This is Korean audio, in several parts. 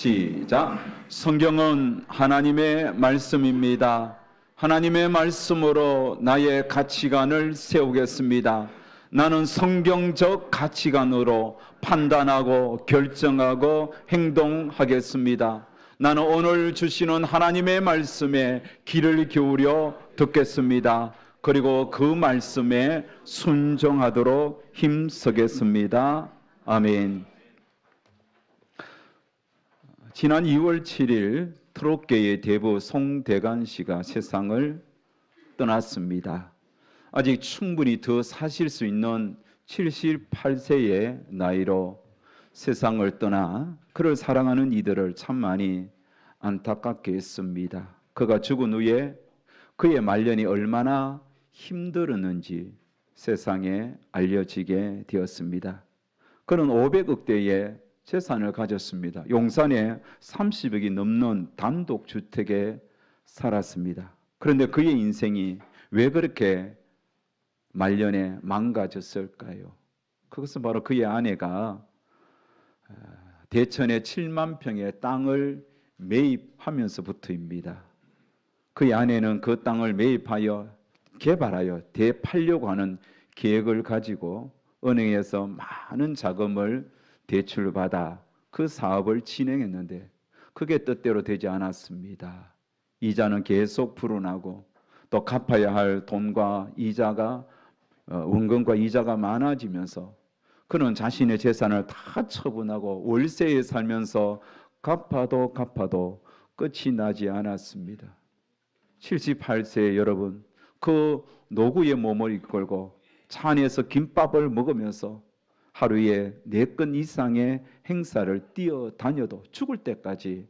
시작. 성경은 하나님의 말씀입니다. 하나님의 말씀으로 나의 가치관을 세우겠습니다. 나는 성경적 가치관으로 판단하고 결정하고 행동하겠습니다. 나는 오늘 주시는 하나님의 말씀에 귀를 기울여 듣겠습니다. 그리고 그 말씀에 순종하도록 힘쓰겠습니다. 아멘. 지난 2월 7일 트롯계의 대부 송대관 씨가 세상을 떠났습니다. 아직 충분히 더 사실 수 있는 78세의 나이로 세상을 떠나 그를 사랑하는 이들을 참 많이 안타깝게 했습니다. 그가 죽은 후에 그의 말년이 얼마나 힘들었는지 세상에 알려지게 되었습니다. 그는 500억 대의 재산을 가졌습니다. 용산에 30억이 넘는 단독주택에 살았습니다. 그런데 그의 인생이 왜 그렇게 말년에 망가졌을까요? 그것은 바로 그의 아내가 대천에 7만 평의 땅을 매입하면서부터입니다. 그의 아내는 그 땅을 매입하여 개발하여 되팔려고 하는 계획을 가지고 은행에서 많은 자금을 대출받아 그 사업을 진행했는데 그게 뜻대로 되지 않았습니다. 이자는 계속 불어나고 또 갚아야 할 돈과 이자가 원금과 이자가 많아지면서 그는 자신의 재산을 다 처분하고 월세에 살면서 갚아도 끝이 나지 않았습니다. 78세의 여러분, 그 노구의 몸을 이끌고 차 안에서 김밥을 먹으면서 하루에 4건 이상의 행사를 뛰어다녀도 죽을 때까지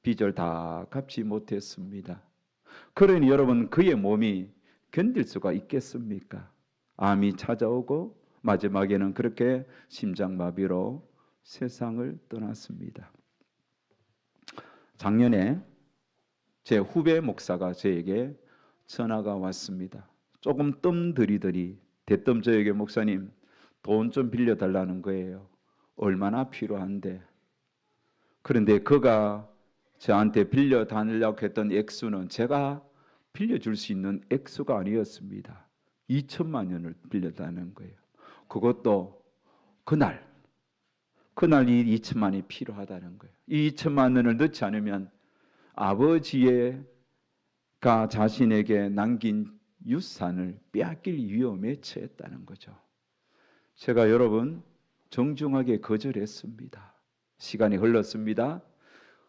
빚을 다 갚지 못했습니다. 그러니 여러분, 그의 몸이 견딜 수가 있겠습니까? 암이 찾아오고 마지막에는 그렇게 심장마비로 세상을 떠났습니다. 작년에 제 후배 목사가 저에게 전화가 왔습니다. 조금 뜸들이더니 대뜸 저에게 목사님 돈 좀 빌려달라는 거예요. 얼마나 필요한데. 그런데 그가 저한테 빌려달라고 했던 액수는 제가 빌려줄 수 있는 액수가 아니었습니다. 2천만 원을 빌려달라는 거예요. 그것도 그날 이 2천만 원이 필요하다는 거예요. 이 2천만 원을 넣지 않으면 아버지가 자신에게 남긴 유산을 빼앗길 위험에 처했다는 거죠. 제가 여러분 정중하게 거절했습니다. 시간이 흘렀습니다.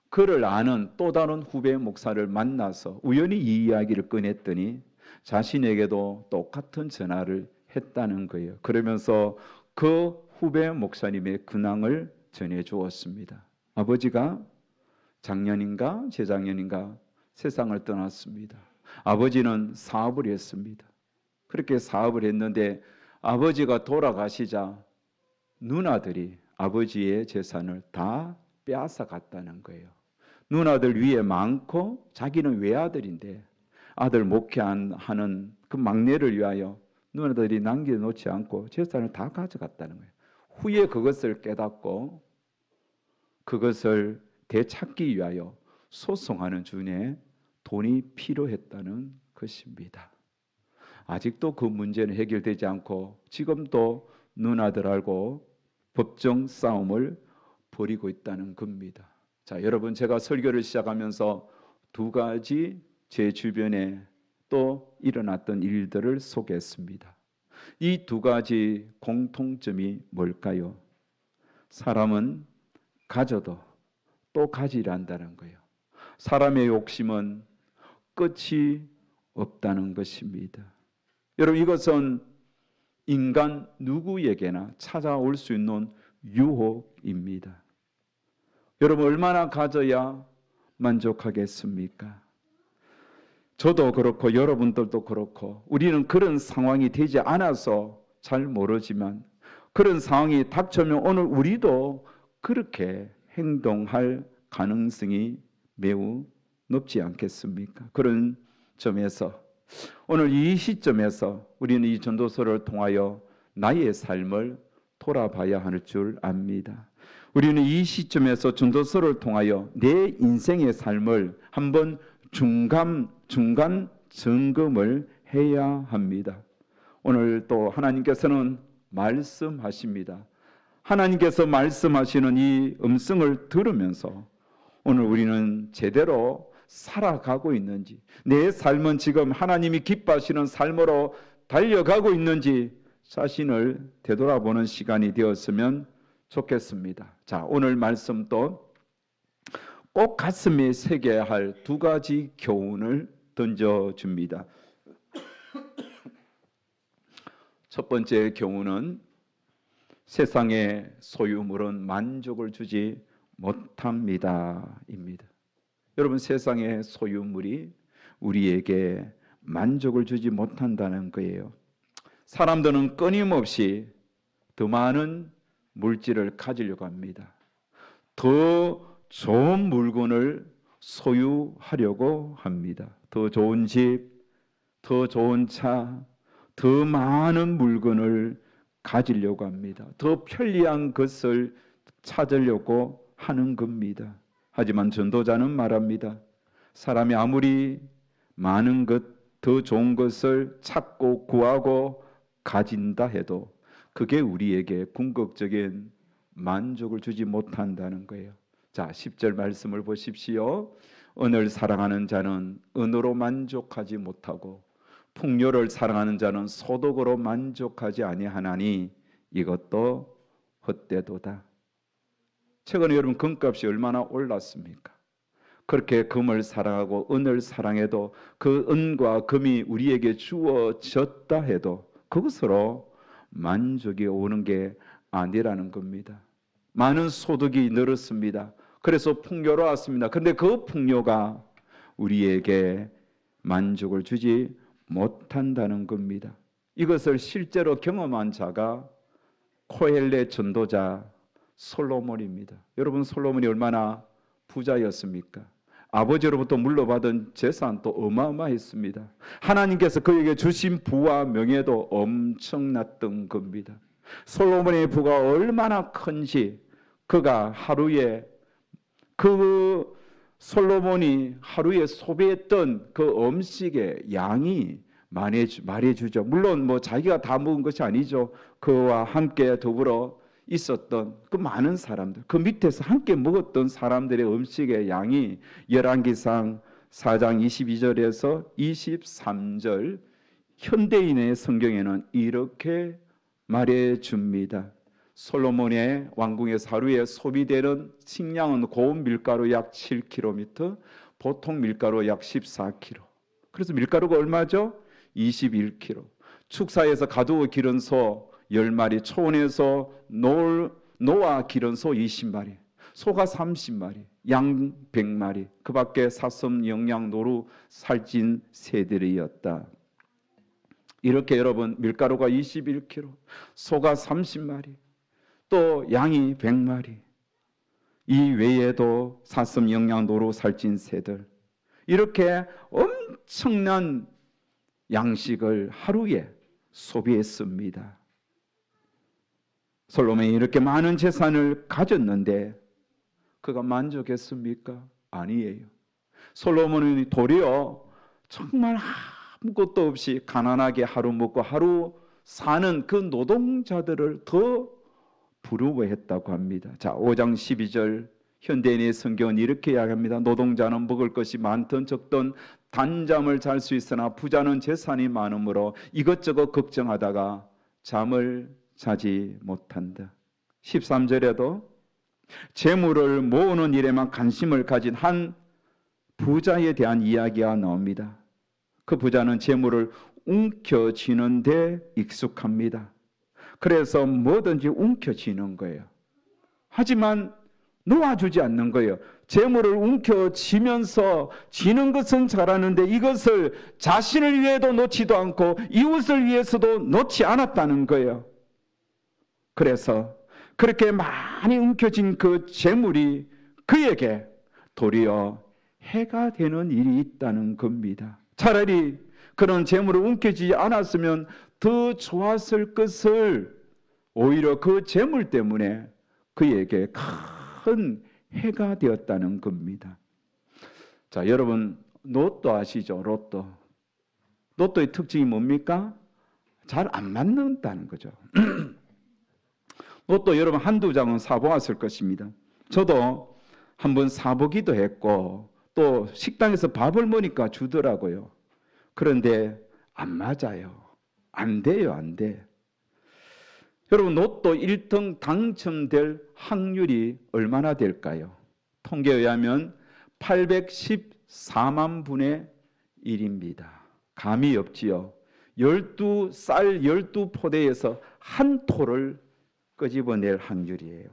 그를 아는 또 다른 후배 목사를 만나서 우연히 이 이야기를 꺼냈더니 자신에게도 똑같은 전화를 했다는 거예요. 그러면서 그 후배 목사님의 근황을 전해 주었습니다. 아버지가 작년인가 재작년인가 세상을 떠났습니다. 아버지는 사업을 했습니다. 그렇게 사업을 했는데 아버지가 돌아가시자 누나들이 아버지의 재산을 다 빼앗아 갔다는 거예요. 누나들 위에 많고 자기는 외아들인데 아들 목회하는 그 막내를 위하여 누나들이 남겨놓지 않고 재산을 다 가져갔다는 거예요. 후에 그것을 깨닫고 그것을 되찾기 위하여 소송하는 중에 돈이 필요했다는 것입니다. 아직도 그 문제는 해결되지 않고 지금도 누나들하고 법정 싸움을 벌이고 있다는 겁니다. 자, 여러분, 제가 설교를 시작하면서 두 가지 제 주변에 또 일어났던 일들을 소개했습니다. 이 두 가지 공통점이 뭘까요? 사람은 가져도 또 가지려 한다는 거예요. 사람의 욕심은 끝이 없다는 것입니다. 여러분, 이것은 인간 누구에게나 찾아올 수 있는 유혹입니다. 여러분, 얼마나 가져야 만족하겠습니까? 저도 그렇고 여러분들도 그렇고 우리는 그런 상황이 되지 않아서 잘 모르지만 그런 상황이 닥쳐오면 오늘 우리도 그렇게 행동할 가능성이 매우 높지 않겠습니까? 그런 점에서 오늘 이 시점에서 우리는 이 전도서를 통하여 나의 삶을 돌아봐야 할 줄 압니다. 우리는 이 시점에서 전도서를 통하여 내 인생의 삶을 한번 중간 점검을 해야 합니다. 오늘 또 하나님께서는 말씀하십니다. 하나님께서 말씀하시는 이 음성을 들으면서 오늘 우리는 제대로 살아가고 있는지, 내 삶은 지금 하나님이 기뻐하시는 삶으로 달려가고 있는지 자신을 되돌아보는 시간이 되었으면 좋겠습니다. 자, 오늘 말씀도 꼭 가슴에 새겨야 할 두 가지 교훈을 던져줍니다. 첫 번째 교훈은 세상의 소유물은 만족을 주지 못합니다. 입니다. 여러분, 세상의 소유물이 우리에게 만족을 주지 못한다는 거예요. 사람들은 끊임없이 더 많은 물질을 가지려고 합니다. 더 좋은 물건을 소유하려고 합니다. 더 좋은 집, 더 좋은 차, 더 많은 물건을 가지려고 합니다. 더 편리한 것을 찾으려고 하는 겁니다. 하지만 전도자는 말합니다. 사람이 아무리 많은 것, 더 좋은 것을 찾고 구하고 가진다 해도 그게 우리에게 궁극적인 만족을 주지 못한다는 거예요. 자, 10절 말씀을 보십시오. 은을 사랑하는 자는 은으로 만족하지 못하고 풍요를 사랑하는 자는 소득으로 만족하지 아니하나니 이것도 헛되도다. 최근에 여러분 금값이 얼마나 올랐습니까? 그렇게 금을 사랑하고 은을 사랑해도 그 은과 금이 우리에게 주어졌다 해도 그것으로 만족이 오는 게 아니라는 겁니다. 많은 소득이 늘었습니다. 그래서 풍요로웠습니다. 그런데 그 풍요가 우리에게 만족을 주지 못한다는 겁니다. 이것을 실제로 경험한 자가 코엘렛 전도자 솔로몬입니다. 여러분, 솔로몬이 얼마나 부자였습니까? 아버지로부터 물려받은 재산도 어마어마했습니다. 하나님께서 그에게 주신 부와 명예도 엄청났던 겁니다. 솔로몬의 부가 얼마나 큰지 그가 솔로몬이 하루에 소비했던 그 음식의 양이 말해주죠. 물론 자기가 다 먹은 것이 아니죠. 그와 함께 더불어 있었던 그 많은 사람들, 그 밑에서 함께 먹었던 사람들의 음식의 양이 열왕기상 4장 22절에서 23절 현대인의 성경에는 이렇게 말해줍니다. 솔로몬의 왕궁에서 하루에 소비되는 식량은 고운 밀가루 약 7kg, 보통 밀가루 약 14kg. 그래서 밀가루가 얼마죠? 21kg. 축사에서 가두어 기른 소 10마리, 초원에서 노아 기른 소 20마리, 소가 30마리, 양 100마리, 그 밖에 사슴, 영양, 노루, 살찐 새들이었다. 이렇게 여러분, 밀가루가 21kg, 소가 30마리, 또 양이 100마리, 이 외에도 사슴, 영양, 노루, 살찐 새들, 이렇게 엄청난 양식을 하루에 소비했습니다. 솔로몬이 이렇게 많은 재산을 가졌는데 그가 만족했습니까? 아니에요. 솔로몬이 도리어 정말 아무것도 없이 가난하게 하루 먹고 하루 사는 그 노동자들을 더 부러워했다고 합니다. 자, 5장 12절 현대인의 성경은 이렇게 이야기합니다. 노동자는 먹을 것이 많든 적든 단잠을 잘 수 있으나 부자는 재산이 많으므로 이것저것 걱정하다가 잠을 자지 못한다. 13절에도 재물을 모으는 일에만 관심을 가진 한 부자에 대한 이야기가 나옵니다. 그 부자는 재물을 움켜쥐는 데 익숙합니다. 그래서 뭐든지 움켜쥐는 거예요. 하지만 놓아주지 않는 거예요. 재물을 움켜쥐면서 쥐는 것은 잘하는데 이것을 자신을 위해도 놓지도 않고 이웃을 위해서도 놓지 않았다는 거예요. 그래서 그렇게 많이 움켜쥔 그 재물이 그에게 도리어 해가 되는 일이 있다는 겁니다. 차라리 그런 재물을 움켜쥐지 않았으면 더 좋았을 것을 오히려 그 재물 때문에 그에게 큰 해가 되었다는 겁니다. 자, 여러분 로또 아시죠? 로또의 특징이 뭡니까? 잘 안 맞는다는 거죠. 로또 여러분 한두 장은 사보았을 것입니다. 저도 한번 사보기도 했고 또 식당에서 밥을 먹으니까 주더라고요. 그런데 안 맞아요. 안 돼요. 안 돼. 여러분 로또 1등 당첨될 확률이 얼마나 될까요? 통계에 의하면 814만 분의 1입니다. 감이 없지요. 12쌀 12포대에서 한 토를 끄집어낼 확률이에요.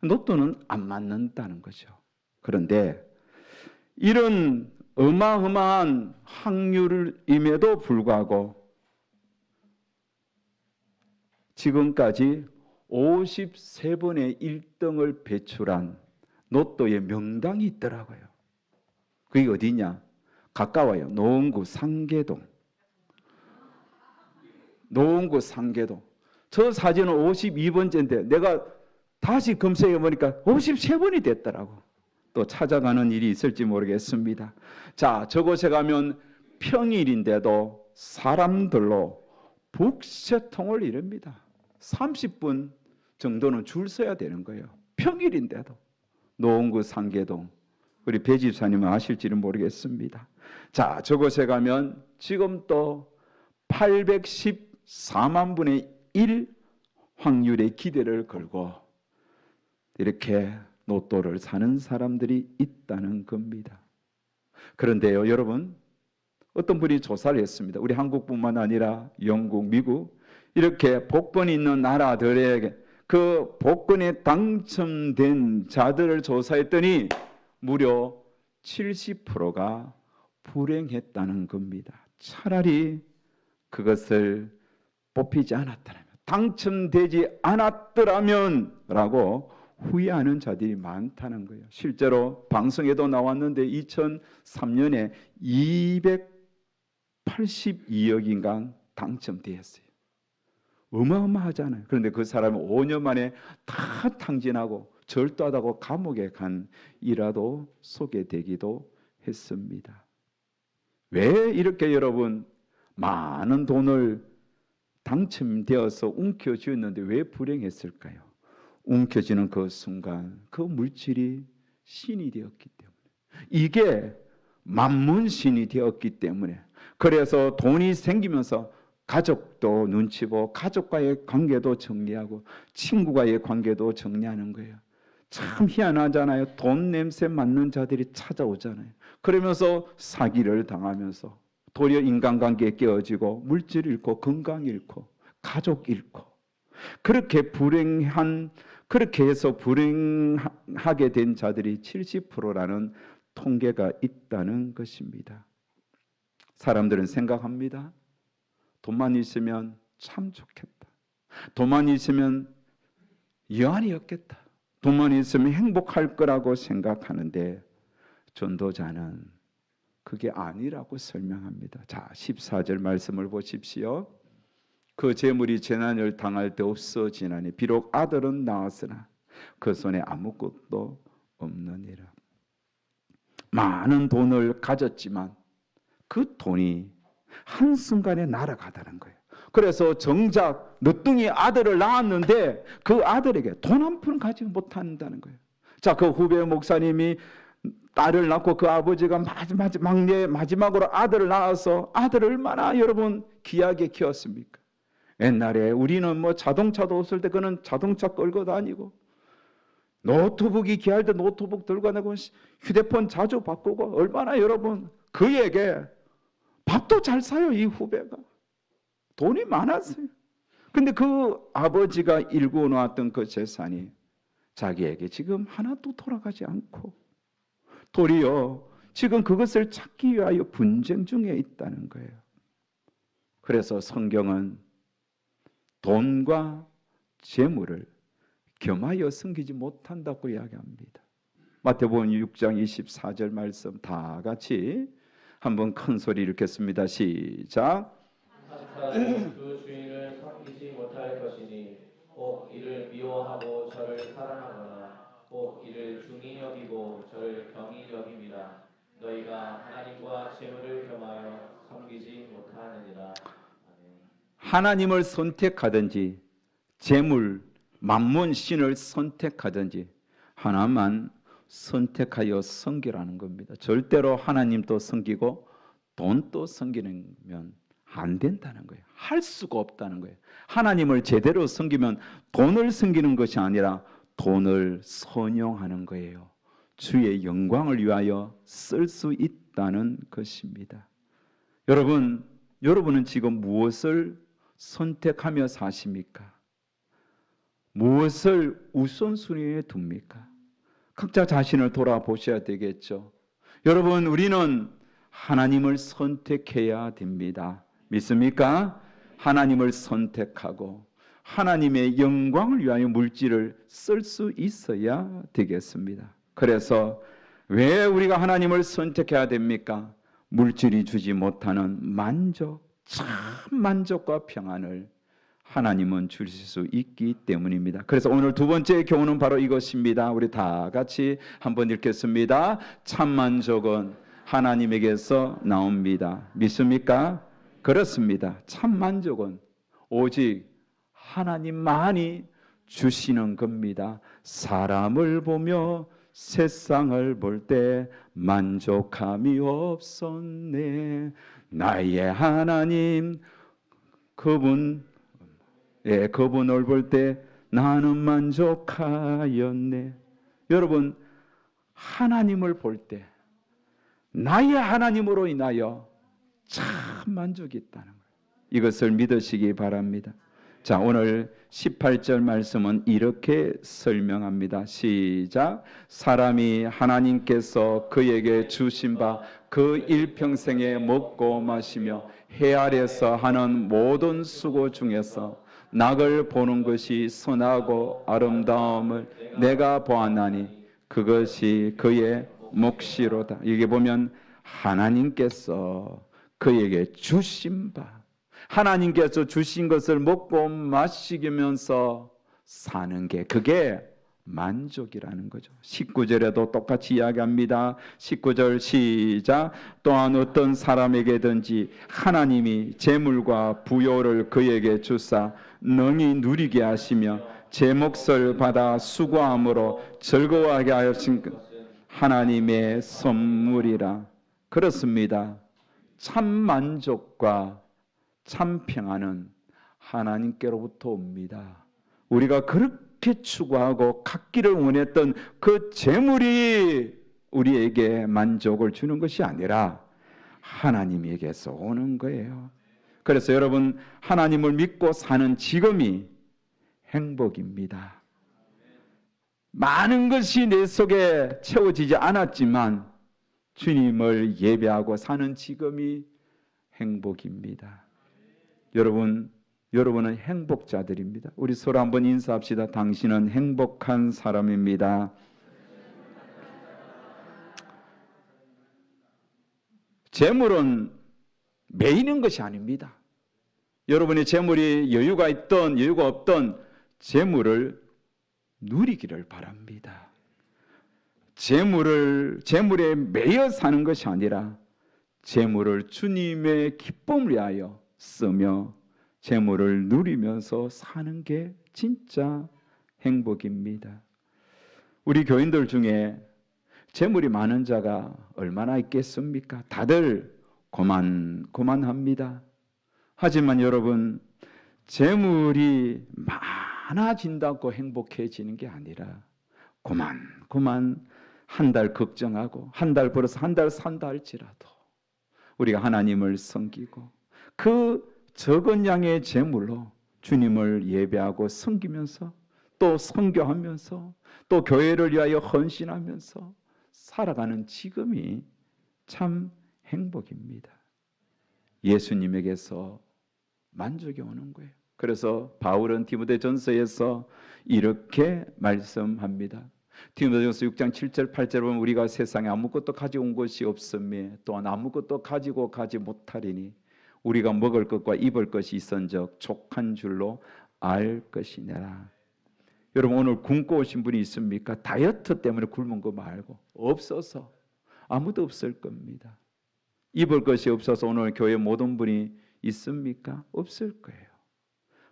로또는 안 맞는다는 거죠. 그런데 이런 어마어마한 확률임에도 불구하고 지금까지 53번의 1등을 배출한 로또의 명당이 있더라고요. 그게 어디냐? 가까워요. 노원구 상계동. 저 사진은 52번째인데 내가 다시 검색해 보니까 53번이 됐더라고. 또 찾아가는 일이 있을지 모르겠습니다. 자, 저곳에 가면 평일인데도 사람들로 북새통을 이룹니다. 30분 정도는 줄 서야 되는 거예요. 평일인데도. 노원구 상계동. 우리 배 집사님은 아실지는 모르겠습니다. 자, 저곳에 가면 지금 또 814만 분의 1 확률의 기대를 걸고 이렇게 로또를 사는 사람들이 있다는 겁니다. 그런데요, 여러분, 어떤 분이 조사를 했습니다. 우리 한국뿐만 아니라 영국, 미국 이렇게 복권이 있는 나라들에게 그 복권에 당첨된 자들을 조사했더니 무려 70%가 불행했다는 겁니다. 차라리 그것을 뽑히지 않았더라면, 당첨되지 않았더라면 라고 후회하는 자들이 많다는 거예요. 실제로 방송에도 나왔는데 2003년에 282억인가 당첨되었어요. 어마어마하잖아요. 그런데 그 사람은 5년 만에 다 탕진하고 절도하다고 감옥에 간 일화도 소개되기도 했습니다. 왜 이렇게 여러분 많은 돈을 당첨되어서 움켜쥐었는데 왜 불행했을까요? 움켜쥐는 그 순간 그 물질이 신이 되었기 때문에, 이게 만문신이 되었기 때문에, 그래서 돈이 생기면서 가족도 눈치 보고 가족과의 관계도 정리하고 친구와의 관계도 정리하는 거예요. 참 희한하잖아요. 돈 냄새 맡는 자들이 찾아오잖아요. 그러면서 사기를 당하면서 도리어 인간관계에 깨어지고 물질 잃고 건강 잃고 가족 잃고 그렇게 해서 불행하게 된 자들이 70%라는 통계가 있다는 것입니다. 사람들은 생각합니다. 돈만 있으면 참 좋겠다. 돈만 있으면 여한이 없겠다. 돈만 있으면 행복할 거라고 생각하는데 전도자는 그게 아니라고 설명합니다. 자, 14절 말씀을 보십시오. 그 재물이 재난을 당할 때 없어지나니 비록 아들은 낳았으나 그 손에 아무것도 없느니라. 많은 돈을 가졌지만 그 돈이 한순간에 날아가다는 거예요. 그래서 정작 늦둥이 아들을 낳았는데 그 아들에게 돈 한 푼 가지고 못한다는 거예요. 자, 그 후배 목사님이 딸을 낳고 그 아버지가 마지막으로 아들을 낳아서 아들을 얼마나 여러분 귀하게 키웠습니까? 옛날에 우리는 뭐 자동차도 없을 때 그는 자동차 끌고 다니고 노트북이 귀할 때 노트북 들고 다니고 휴대폰 자주 바꾸고 얼마나 여러분 그에게 밥도 잘 사요. 이 후배가 돈이 많았어요. 근데 그 아버지가 일구어 놓았던 그 재산이 자기에게 지금 하나도 돌아가지 않고 도리어 지금 그것을 찾기 위하여 분쟁 중에 있다는 거예요. 그래서 성경은 돈과 재물을 겸하여 섬기지 못한다고 이야기합니다. 마태복음 6장 24절 말씀 다 같이 한번 큰 소리 읽겠습니다. 시작. 그 주인을 섬기지 못할 것이니 꼭 이를 미워하고 저를 경히 여김이라. 너희가 하나님과 재물을 겸하여 섬기지 못하느니라. 아멘. 하나님을 선택하든지 재물, 만문, 신을 선택하든지 하나만 선택하여 섬기라는 겁니다. 절대로 하나님도 섬기고 돈도 섬기면 안 된다는 거예요. 할 수가 없다는 거예요. 하나님을 제대로 섬기면 돈을 섬기는 것이 아니라 돈을 선용하는 거예요. 주의 영광을 위하여 쓸 수 있다는 것입니다. 여러분은 지금 무엇을 선택하며 사십니까? 무엇을 우선순위에 둡니까? 각자 자신을 돌아보셔야 되겠죠. 여러분, 우리는 하나님을 선택해야 됩니다. 믿습니까? 하나님을 선택하고 하나님의 영광을 위하여 물질을 쓸 수 있어야 되겠습니다. 그래서 왜 우리가 하나님을 선택해야 됩니까? 물질이 주지 못하는 만족, 참 만족과 평안을 하나님은 주실 수 있기 때문입니다. 그래서 오늘 두 번째 교훈은 바로 이것입니다. 우리 다 같이 한번 읽겠습니다. 참 만족은 하나님에게서 나옵니다. 믿습니까? 그렇습니다. 참 만족은 오직 하나님만이 주시는 겁니다. 사람을 보며 세상을 볼 때 만족함이 없었네. 나의 하나님 그분을 볼 때 나는 만족하였네. 여러분, 하나님을 볼 때 나의 하나님으로 인하여 참 만족이 있다는 거예요. 이것을 믿으시기 바랍니다. 자, 오늘 18절 말씀은 이렇게 설명합니다. 시작. 사람이 하나님께서 그에게 주신 바 그 일평생에 먹고 마시며 해 아래서 하는 모든 수고 중에서 낙을 보는 것이 선하고 아름다움을 내가 보았나니 그것이 그의 몫이로다. 여기 보면 하나님께서 그에게 주신 바, 하나님께서 주신 것을 먹고 마시면서 사는 게 그게 만족이라는 거죠. 19절에도 똑같이 이야기합니다. 19절 시작. 또한 어떤 사람에게든지 하나님이 재물과 부요를 그에게 주사 능히 누리게 하시며 제 몫을 받아 수고함으로 즐거워하게 하신 것 하나님의 선물이라. 그렇습니다. 참 만족과 참 평안은 하나님께로부터 옵니다. 우리가 그렇게 추구하고 갖기를 원했던 그 재물이 우리에게 만족을 주는 것이 아니라 하나님에게서 오는 거예요. 그래서 여러분, 하나님을 믿고 사는 지금이 행복입니다. 많은 것이 내 속에 채워지지 않았지만 주님을 예배하고 사는 지금이 행복입니다. 여러분은 행복자들입니다. 우리 서로 한번 인사합시다. 당신은 행복한 사람입니다. 재물은 매이는 것이 아닙니다. 여러분의 재물이 여유가 있던 여유가 없던 재물을 누리기를 바랍니다. 재물에 매여 사는 것이 아니라 재물을 주님의 기쁨을 위하여 쓰며 재물을 누리면서 사는 게 진짜 행복입니다. 우리 교인들 중에 재물이 많은 자가 얼마나 있겠습니까? 다들 고만합니다. 하지만 여러분, 재물이 많아진다고 행복해지는 게 아니라 고만 한 달 걱정하고 한 달 벌어서 한 달 산다 할지라도 우리가 하나님을 섬기고 그 적은 양의 재물로 주님을 예배하고 섬기면서 또 선교하면서 또 교회를 위하여 헌신하면서 살아가는 지금이 참 행복입니다. 예수님에게서 만족이 오는 거예요. 그래서 바울은 디모데전서에서 이렇게 말씀합니다. 디모데전서 6장 7절 8절 보면 우리가 세상에 아무것도 가지고 온 것이 없음에 또한 아무것도 가지고 가지 못하리니 우리가 먹을 것과 입을 것이 있은즉 족한 줄로 알 것이니라. 여러분, 오늘 굶고 오신 분이 있습니까? 다이어트 때문에 굶은 거 말고 없어서 아무도 없을 겁니다. 입을 것이 없어서 오늘 교회 모든 분이 있습니까? 없을 거예요.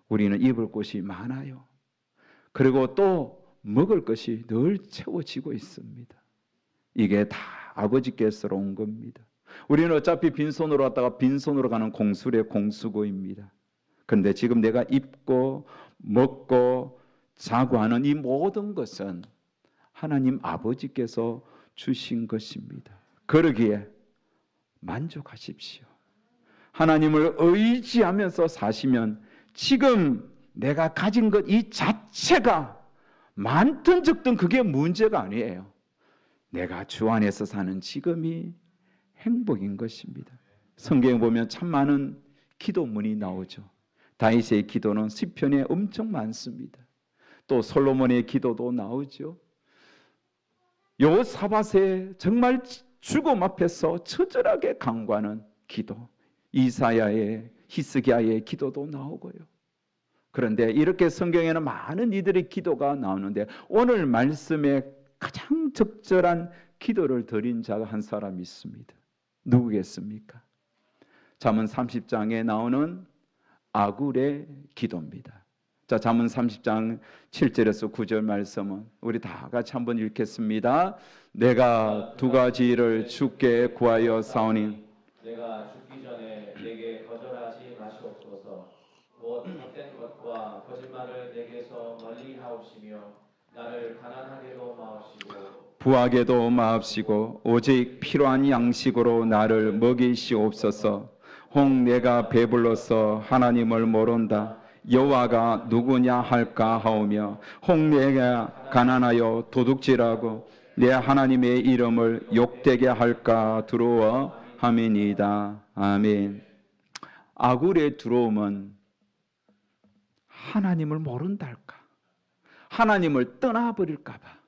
우리는 입을 곳이 많아요. 그리고 또 먹을 것이 늘 채워지고 있습니다. 이게 다 아버지께서 온 겁니다. 우리는 어차피 빈손으로 왔다가 빈손으로 가는 공술의 공수고입니다. 그런데 지금 내가 입고 먹고 자고 하는 이 모든 것은 하나님 아버지께서 주신 것입니다. 그러기에 만족하십시오. 하나님을 의지하면서 사시면 지금 내가 가진 것 이 자체가 많든 적든 그게 문제가 아니에요. 내가 주 안에서 사는 지금이 행복인 것입니다. 성경에 보면 참 많은 기도문이 나오죠. 다윗의 기도는 시편에 엄청 많습니다. 또 솔로몬의 기도도 나오죠. 여호사밧의 정말 죽음 앞에서 처절하게 간구하는 기도, 이사야의 히스기야의 기도도 나오고요. 그런데 이렇게 성경에는 많은 이들의 기도가 나오는데 오늘 말씀에 가장 적절한 기도를 드린 자가 한 사람이 있습니다. 누구겠습니까? 잠언 30장에 나오는 아굴의 기도입니다. 자, 잠언 30장 7절에서 9절 말씀은 우리 다 같이 한번 읽겠습니다. 내가 두 가지를 주께 구하여 사오니 내가 죽기 전에 내게 거절하지 마시옵소서. 곧 헛된 것과 거짓말을 내게서 멀리 하옵시며 나를 가난하게도 마옵시고 부하게도 마옵시고 오직 필요한 양식으로 나를 먹이시옵소서. 혹 내가 배불러서 하나님을 모른다. 여호와가 누구냐 할까 하오며 혹 내가 가난하여 도둑질하고 내 하나님의 이름을 욕되게 할까 두려워 함이니이다. 아멘. 아굴의 두려움은 하나님을 모른다 할까, 하나님을 떠나버릴까 봐.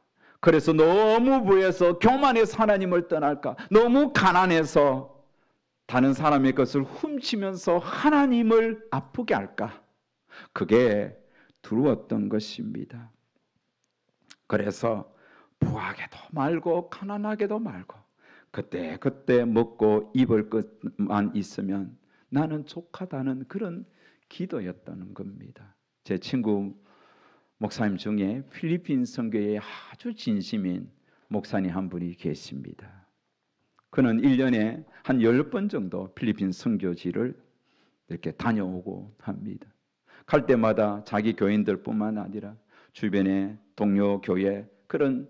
그래서 너무 부해서 교만해서 하나님을 떠날까, 너무 가난해서 다른 사람의 것을 훔치면서 하나님을 아프게 할까, 그게 두려웠던 것입니다. 그래서 부하게도 말고 가난하게도 말고 그때 먹고 입을 것만 있으면 나는 족하다는 그런 기도였다는 겁니다. 제 친구 목사님 중에 필리핀 선교에 아주 진심인 목사님 한 분이 계십니다. 그는 1년에 한 10번 정도 필리핀 선교지를 이렇게 다녀오고 합니다. 갈 때마다 자기 교인들뿐만 아니라 주변의 동료 교회 그런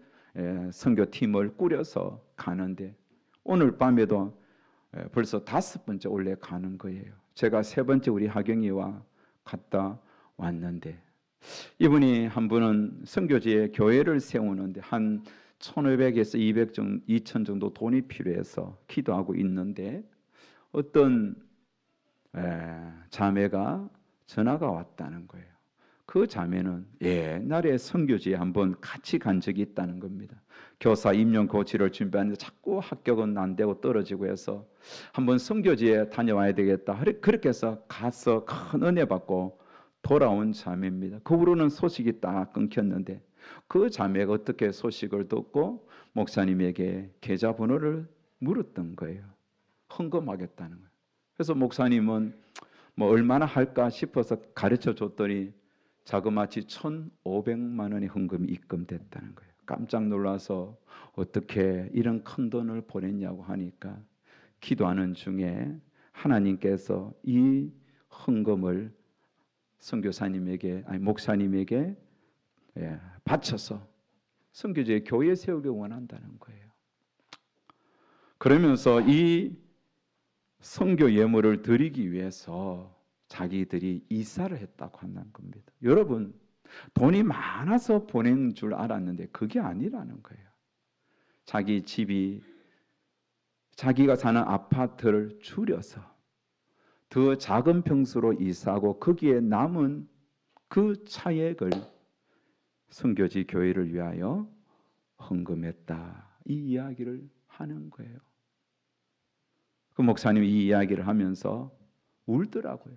선교팀을 꾸려서 가는데 오늘 밤에도 벌써 5번째 올해 가는 거예요. 제가 3번째 우리 하경이와 갔다 왔는데 이분이 한 분은 선교지에 교회를 세우는데 한 1,500에서 2,000 정도 돈이 필요해서 기도하고 있는데 어떤 자매가 전화가 왔다는 거예요. 그 자매는 옛날에 선교지에 한번 같이 간 적이 있다는 겁니다. 교사 임용 고시를 준비하는데 자꾸 합격은 안 되고 떨어지고 해서 한번 선교지에 다녀와야 되겠다. 그렇게 해서 가서 큰 은혜 받고 돌아온 자매입니다. 그 후로는 소식이 딱 끊겼는데 그 자매가 어떻게 소식을 듣고 목사님에게 계좌번호를 물었던 거예요. 헌금하겠다는 거예요. 그래서 목사님은 뭐 얼마나 할까 싶어서 가르쳐 줬더니 자그마치 1,500만 원의 헌금이 입금됐다는 거예요. 깜짝 놀라서 어떻게 이런 큰 돈을 보냈냐고 하니까 기도하는 중에 하나님께서 이 헌금을 선교사님에게 목사님에게 바쳐서 선교지에 교회 세우기 원한다는 거예요. 그러면서 이 선교 예물을 드리기 위해서 자기들이 이사를 했다고 한다는 겁니다. 여러분, 돈이 많아서 보낸 줄 알았는데 그게 아니라는 거예요. 자기 집이 자기가 사는 아파트를 줄여서 더 작은 평수로 이사하고 거기에 남은 그 차액을 선교지 교회를 위하여 헌금했다. 이 이야기를 하는 거예요. 그 목사님이 이 이야기를 하면서 울더라고요.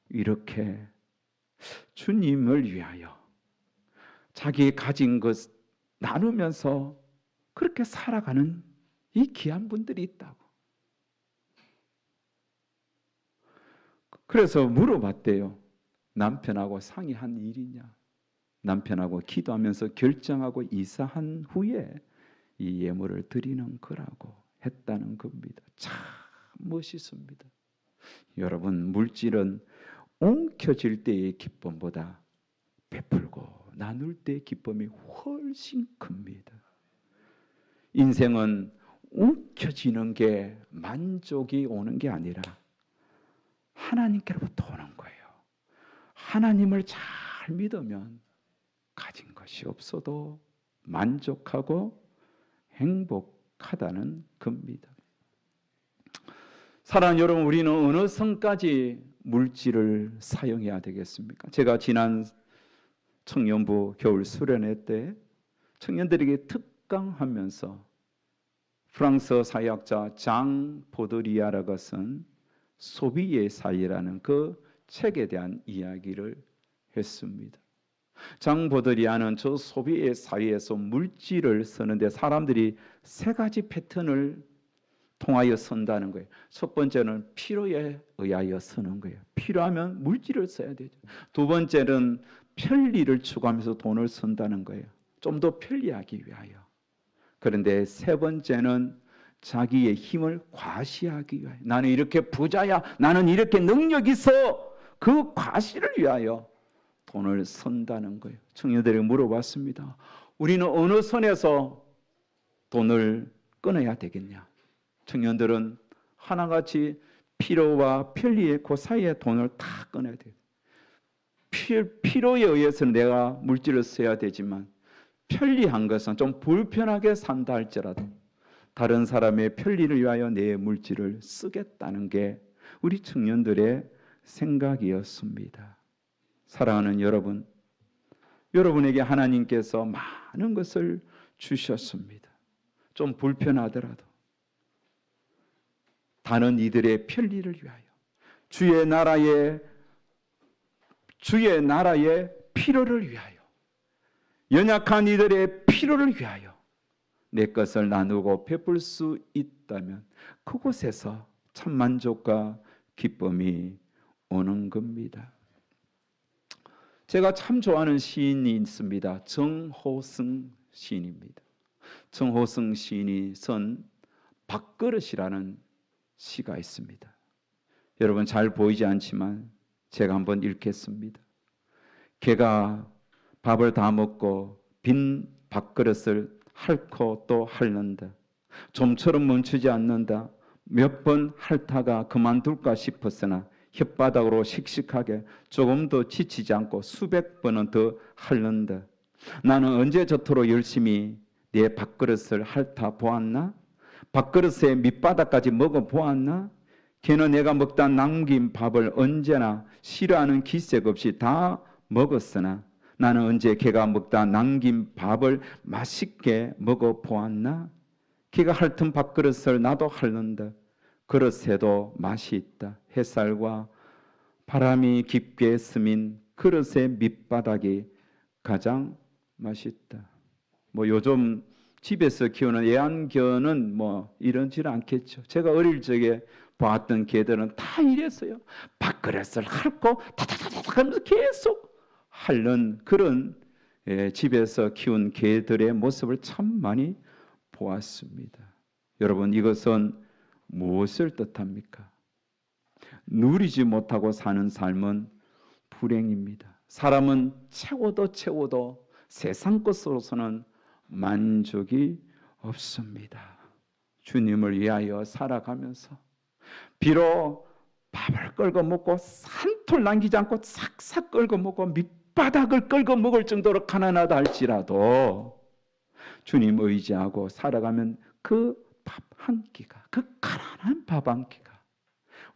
이렇게 주님을 위하여 자기 가진 것 나누면서 그렇게 살아가는 이 귀한 분들이 있다고. 그래서 물어봤대요. 남편하고 상의한 일이냐? 남편하고 기도하면서 결정하고 이사한 후에 이 예물을 드리는 거라고 했다는 겁니다. 참 멋있습니다. 여러분, 물질은 옮겨질 때의 기쁨보다 베풀고 나눌 때의 기쁨이 훨씬 큽니다. 인생은 옮겨지는 게 만족이 오는 게 아니라 하나님께로부터 오는 거예요. 하나님을 잘 믿으면 가진 것이 없어도 만족하고 행복하다는 겁니다. 사랑하는 여러분, 우리는 어느 선까지 물질을 사용해야 되겠습니까? 제가 지난 청년부 겨울 수련회 때 청년들에게 특강하면서 프랑스 사회학자 장 보드리아르가 쓴 소비의 사회라는 그 책에 대한 이야기를 했습니다. 장 보드리아는 저 소비의 사회에서 물질을 쓰는데 사람들이 세 가지 패턴을 통하여 쓴다는 거예요. 첫 번째는 필요에 의하여 쓰는 거예요. 필요하면 물질을 써야 되죠. 두 번째는 편리를 추구하면서 돈을 쓴다는 거예요. 좀 더 편리하기 위하여. 그런데 세 번째는 자기의 힘을 과시하기 위하여. 나는 이렇게 부자야. 나는 이렇게 능력 있어. 그 과시를 위하여 돈을 쓴다는 거예요. 청년들에게 물어봤습니다. 우리는 어느 선에서 돈을 끊어야 되겠냐? 청년들은 하나같이 필요와 편리의 그 사이에 돈을 다 끊어야 돼요. 필요에 의해서는 내가 물질을 써야 되지만 편리한 것은 좀 불편하게 산다 할지라도 다른 사람의 편리를 위하여 내 물질을 쓰겠다는 게 우리 청년들의 생각이었습니다. 사랑하는 여러분, 여러분에게 하나님께서 많은 것을 주셨습니다. 좀 불편하더라도 다른 이들의 편리를 위하여 주의 나라의 필요를 위하여 연약한 이들의 필요를 위하여 내 것을 나누고 베풀 수 있다면 그곳에서 참 만족과 기쁨이 오는 겁니다. 제가 참 좋아하는 시인이 있습니다. 정호승 시인입니다. 정호승 시인이 쓴 밥그릇이라는 시가 있습니다. 여러분 잘 보이지 않지만 제가 한번 읽겠습니다. 개가 밥을 다 먹고 빈 밥그릇을 핥고 또 핥는다. 좀처럼 멈추지 않는다. 몇 번 핥다가 그만둘까 싶었으나 혓바닥으로 씩씩하게 조금 더 지치지 않고 수백 번은 더 핥는다. 나는 언제 저토록 열심히 내 밥그릇을 핥아 보았나? 밥그릇의 밑바닥까지 먹어 보았나? 걔는 내가 먹다 남긴 밥을 언제나 싫어하는 기색 없이 다 먹었으나 나는 언제 걔가 먹다 남긴 밥을 맛있게 먹어 보았나? 걔가 핥은 밥그릇을 나도 핥는다. 그릇에도 맛이 있다. 햇살과 바람이 깊게 스민 그릇의 밑바닥이 가장 맛있다. 뭐 요즘 집에서 키우는 애완견은 뭐 이런지는 않겠죠. 제가 어릴 적에 봤던 개들은 다 이랬어요. 밥그릇을 핥고 다다다다 하면서 계속 핥는 그런 집에서 키운 개들의 모습을 참 많이 보았습니다. 여러분 이것은 무엇을 뜻합니까? 누리지 못하고 사는 삶은 불행입니다. 사람은 채워도 세상 것으로서는 만족이 없습니다. 주님을 위하여 살아가면서 비록 밥을 끌고 먹고 한 톨 남기지 않고 싹싹 끌고 먹고 밑바닥을 끌고 먹을 정도로 가난하다 할지라도 주님 의지하고 살아가면 그 밥 한 끼가, 그 가난한 밥 한 끼가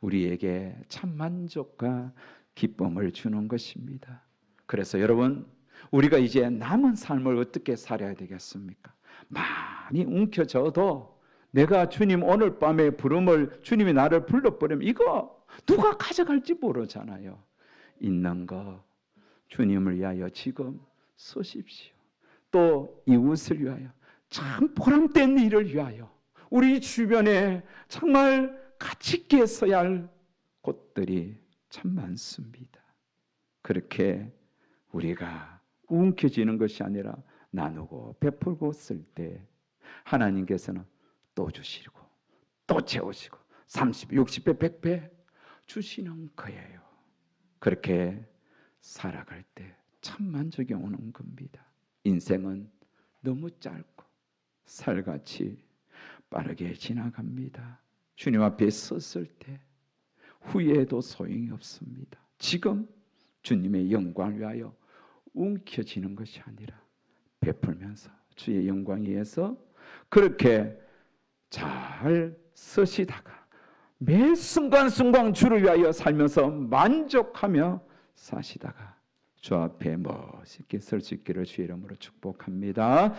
우리에게 참 만족과 기쁨을 주는 것입니다. 그래서 여러분 우리가 이제 남은 삶을 어떻게 살아야 되겠습니까? 많이 움켜져도 내가 주님 오늘 밤에 부름을 주님이 나를 불러버리면 이거 누가 가져갈지 모르잖아요. 있는 거 주님을 위하여 지금 쓰십시오. 또 이웃을 위하여 참 보람된 일을 위하여 우리 주변에 정말 가치 있게 써야 할 곳들이 참 많습니다. 그렇게 우리가 움켜쥐는 것이 아니라 나누고 베풀고 쓸 때 하나님께서는 또 주시고 또 채우시고 30, 60배, 100배 주시는 거예요. 그렇게 살아갈 때 참 만족이 오는 겁니다. 인생은 너무 짧고 살같이 빠르게 지나갑니다. 주님 앞에 섰을 때 후회해도 소용이 없습니다. 지금 주님의 영광을 위하여 움켜쥐는 것이 아니라 베풀면서 주의 영광 위해서 그렇게 잘 서시다가 매 순간순간 주를 위하여 살면서 만족하며 사시다가 주 앞에 멋있게 설 수 있기를 주의 이름으로 축복합니다.